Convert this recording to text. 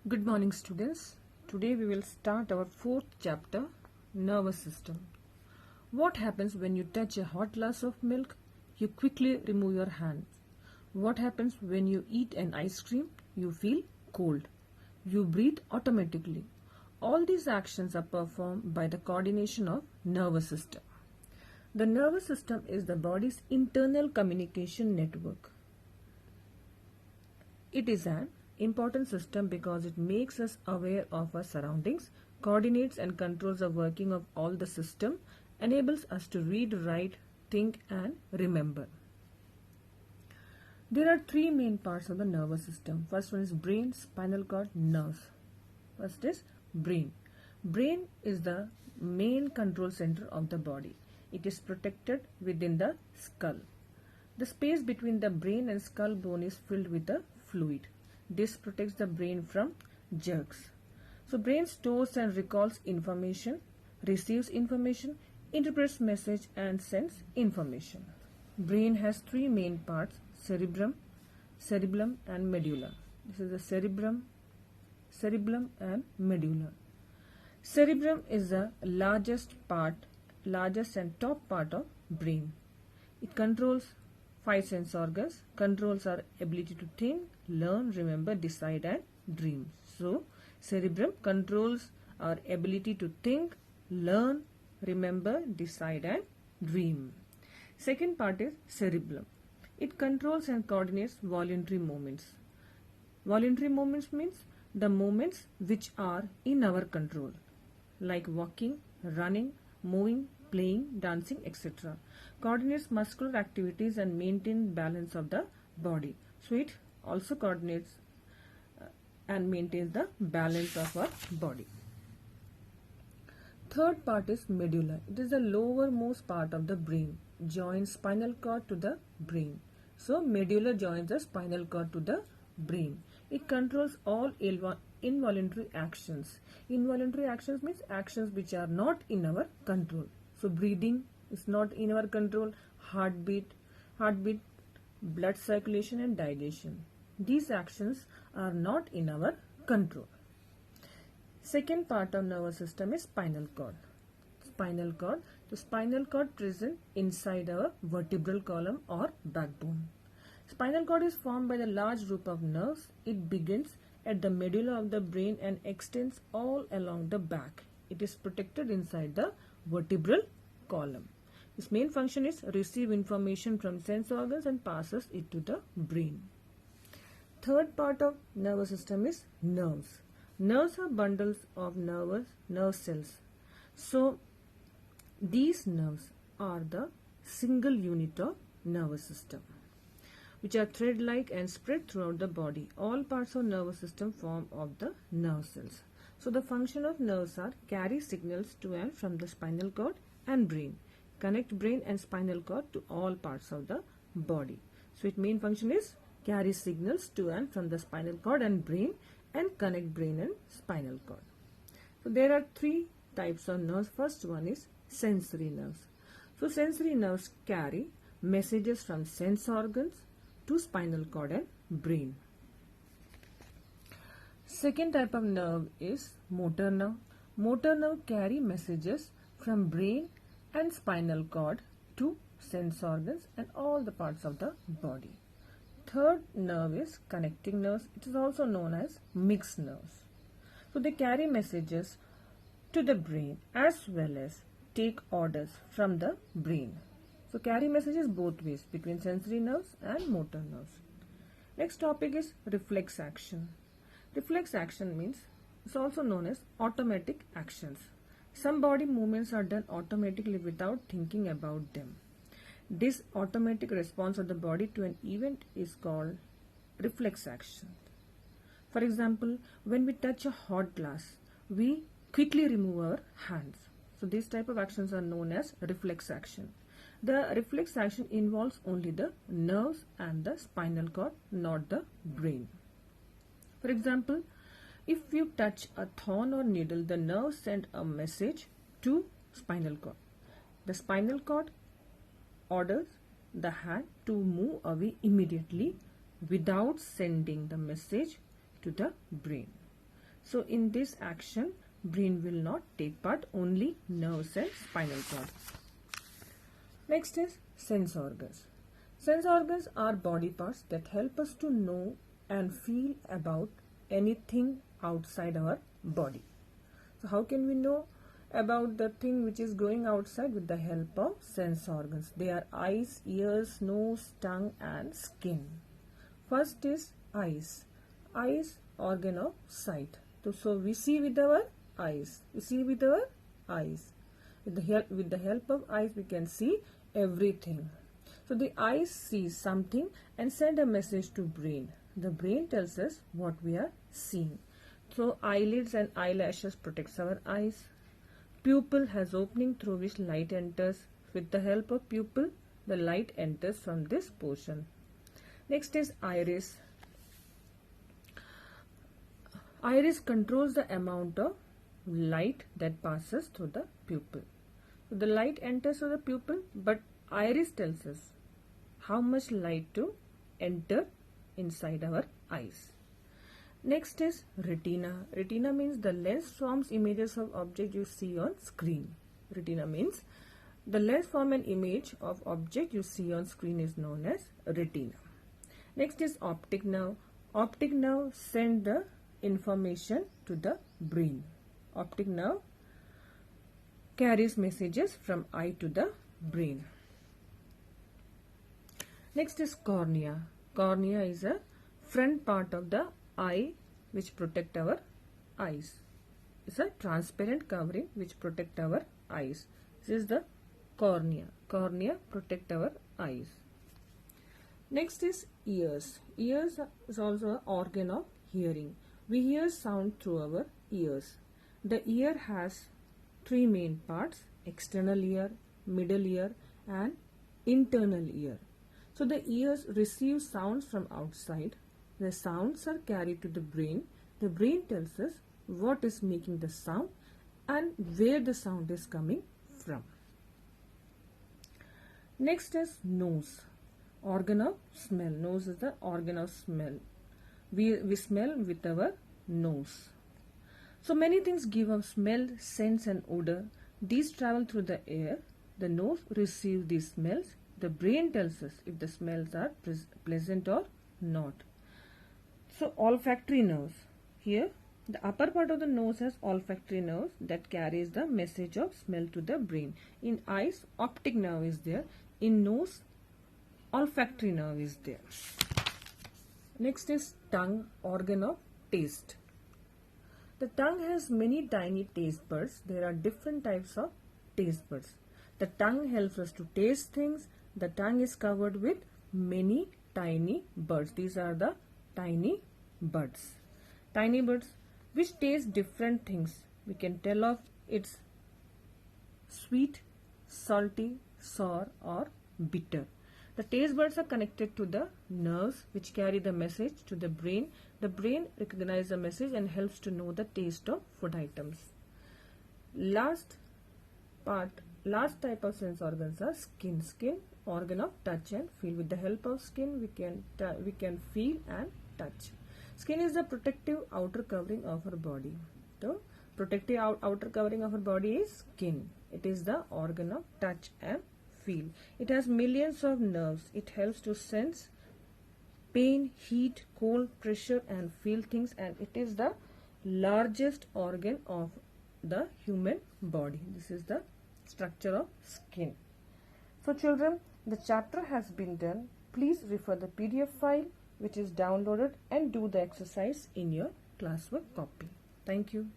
Good morning, students. Today we will start our fourth chapter, nervous system. What happens when you touch a hot glass of milk? You quickly remove your hand. What happens when you eat an ice cream? You feel cold. You breathe automatically. All these actions are performed by the coordination of nervous system. The nervous system is the body's internal communication network. It is an important system because it makes us aware of our surroundings, coordinates and controls the working of all the system, enables us to read, write, think and remember. There are three main parts of the nervous system. First one is brain, spinal cord, nerves. First is brain. Brain is the main control center of the body. It is protected within the skull. The space between the brain and skull bone is filled with a fluid. This protects the brain from jerks. So brain stores and recalls information, receives information, interprets message and sends information. Brain has three main parts: cerebrum, cerebellum and medulla. This is the cerebrum and medulla. Cerebrum is the largest and top part of brain. It controls five sense organs, controls our ability to think, learn, remember, decide and dream. So, cerebrum controls our ability to think, learn, remember, decide and dream. Second part is cerebellum. It controls and coordinates voluntary movements. Voluntary movements means the movements which are in our control, like walking, running, moving, playing, dancing, etc. Coordinates muscular activities and maintains balance of the body. So it also coordinates and maintains the balance of our body. Third part is medulla. It is the lowermost part of the brain, joins spinal cord to the brain. So medulla joins the spinal cord to the brain. It controls all involuntary actions. Involuntary actions means actions which are not in our control. So breathing is not in our control, heartbeat, blood circulation and dilation. These actions are not in our control. Second part of nervous system is spinal cord. Spinal cord. The spinal cord present inside our vertebral column or backbone. Spinal cord is formed by the large group of nerves. It begins at the medulla of the brain and extends all along the back. It is protected inside the vertebral column. Its main function is receive information from sense organs and passes it to the brain. Third part of nervous system is nerves. Nerves are bundles of nerve cells. So these nerves are the single unit of nervous system, which are thread-like and spread throughout the body. All parts of nervous system form of the nerve cells. So the function of nerves are carry signals to and from the spinal cord and brain, connect brain and spinal cord to all parts of the body. So its main function is carry signals to and from the spinal cord and brain and connect brain and spinal cord. So there are three types of nerves. First one is sensory nerves. So sensory nerves carry messages from sense organs to spinal cord and brain. Second type of nerve is motor nerve. Motor nerve carry messages from brain and spinal cord to sense organs and all the parts of the body. Third nerve is connecting nerves. It is also known as mixed nerves. So they carry messages to the brain as well as take orders from the brain. So carry messages both ways between sensory nerves and motor nerves. Next topic is reflex action. Reflex action means it's also known as automatic actions. Some body movements are done automatically without thinking about them. This automatic response of the body to an event is called reflex action. For example, when we touch a hot glass, we quickly remove our hands. So these type of actions are known as reflex action. The reflex action involves only the nerves and the spinal cord, not the brain. For example, if you touch a thorn or needle, the nerves send a message to spinal cord. The spinal cord orders the hand to move away immediately without sending the message to the brain. So in this action, brain will not take part, only nerves and spinal cord. Next is sense organs. Sense organs are body parts that help us to know and feel about anything outside our body. So how can we know about the thing which is going outside? With the help of sense organs. They are eyes, ears, nose, tongue and skin. First is eyes. Eyes, organ of sight. So we see with our eyes. We see with our eyes. With the help of eyes we can see everything. So the eyes see something and send a message to brain. The brain tells us what we are seeing. So eyelids and eyelashes protects our eyes. Pupil has opening through which light enters. With the help of pupil, the light enters from this portion. Next is iris. Iris controls the amount of light that passes through the pupil. So the light enters through the pupil, but iris tells us how much light to enter inside our eyes. Next is retina. Retina means the lens forms images of object you see on screen. Retina means the lens form an image of object you see on screen is known as retina. Next is optic nerve. Optic nerve send the information to the brain. Optic nerve carries messages from eye to the brain. Next is cornea. Cornea is a front part of the eye which protect our eyes. It's a transparent covering which protect our eyes. This is the cornea. Cornea protect our eyes. Next is ears. Ears is also an organ of hearing. We hear sound through our ears. The ear has three main parts: external ear, middle ear and internal ear. So the ears receive sounds from outside. The sounds are carried to the brain. The brain tells us what is making the sound and where the sound is coming from. Next is nose. Organ of smell. Nose is the organ of smell. We smell with our nose. So many things give off smell, scents and odor. These travel through the air. The nose receives these smells. The brain tells us if the smells are pleasant or not. So olfactory nerves. Here the upper part of the nose has olfactory nerves that carries the message of smell to the brain. In eyes, optic nerve is there. In nose, olfactory nerve is there. Next is tongue, organ of taste. The tongue has many tiny taste buds. There are different types of taste buds. The tongue helps us to taste things. The tongue is covered with many tiny buds. These are the tiny buds. Tiny buds which taste different things. We can tell of it's sweet, salty, sour or bitter. The taste buds are connected to the nerves which carry the message to the brain. The brain recognizes the message and helps to know the taste of food items. Last type of sense organs are skin. Skin, organ of touch and feel. With the help of skin, we can feel and touch. Skin is the protective outer covering of our body. So, protective outer covering of our body is skin. It is the organ of touch and feel. It has millions of nerves. It helps to sense pain, heat, cold, pressure and feel things, and it is the largest organ of the human body. This is the structure of skin. So children, the chapter has been done. Please refer the PDF file which is downloaded and do the exercise in your classwork copy. Thank you.